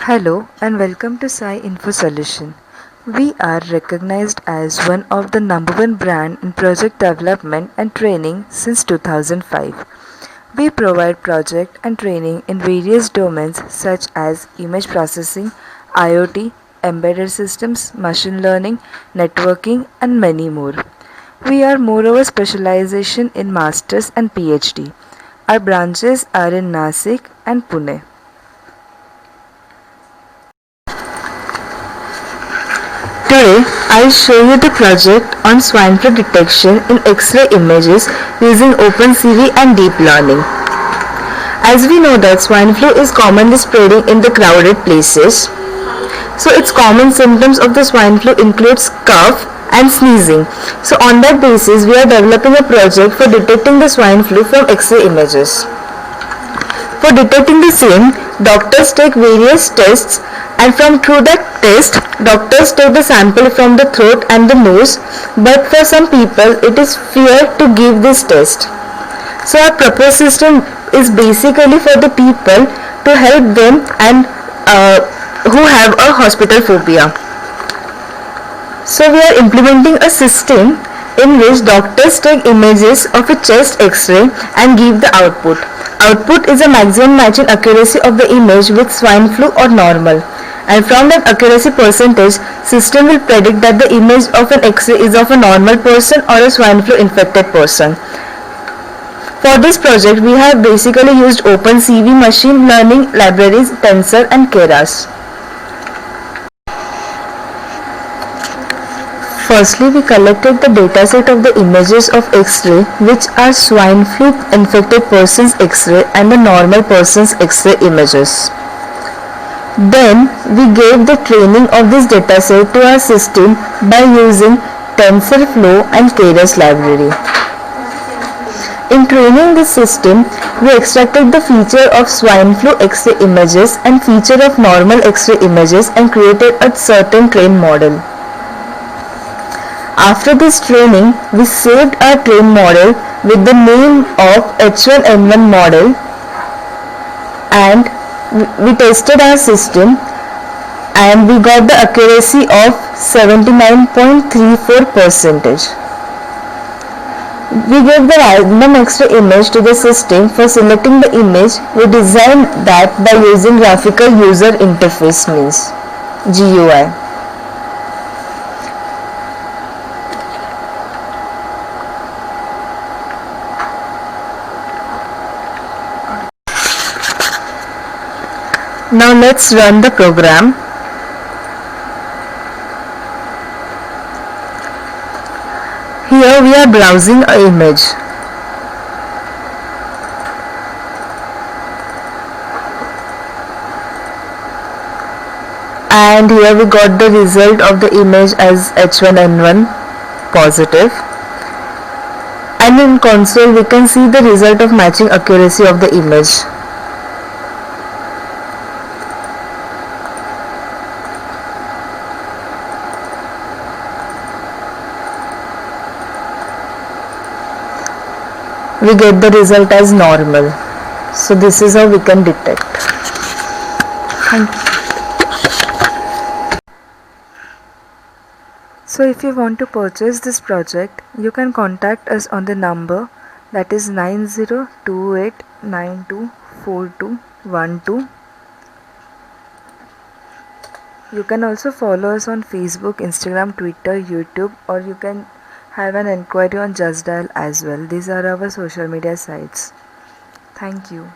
Hello and welcome to Sai Info Solution. We are recognized as one of the number one brand in project development and training since 2005. We provide project and training in various domains such as image processing, IoT, embedded systems, machine learning, networking and many more. We are moreover specialization in masters and PhD. Our branches are in Nasik and Pune. Today, I'll show you the project on swine flu detection in X-ray images using OpenCV and deep learning. As we know that swine flu is commonly spreading in the crowded places, so its common symptoms of the swine flu includes cough and sneezing. So on that basis, we are developing a project for detecting the swine flu from X-ray images. For detecting the same, doctors take various tests and from through that test, doctors take the sample from the throat and the nose, but for some people it is fear to give this test. So our proposed system is basically for the people to help them and who have a hospital phobia. So we are implementing a system in which doctors take images of a chest X-ray and give the output. Output is a maximum matching accuracy of the image with swine flu or normal. And from that accuracy percentage, system will predict that the image of an X-ray is of a normal person or a swine flu infected person. For this project, we have basically used OpenCV machine learning libraries, Tensor and Keras. Firstly, we collected the dataset of the images of X-ray which are swine flu infected person's X-ray and the normal person's X-ray images. Then, we gave the training of this dataset to our system by using TensorFlow and Keras library. In training this system, we extracted the feature of swine flu X-ray images and feature of normal X-ray images and created a certain trained model. After this training, we saved our trained model with the name of H1N1 model and we tested our system and we got the accuracy of 79.34%. We gave the random X-ray image to the system. For selecting the image, we designed that by using graphical user interface means GUI. Now let's run the program. Here we are browsing an image. And here we got the result of the image as H1N1 positive. And in console we can see the result of matching accuracy of the image. We get the result as normal. So this is how we can detect. So if you want to purchase this project, you can contact us on the number that is 9028924212. You can also follow us on Facebook, Instagram, Twitter, YouTube, or you can have an inquiry on Just Dial as well. These are our social media sites. Thank you.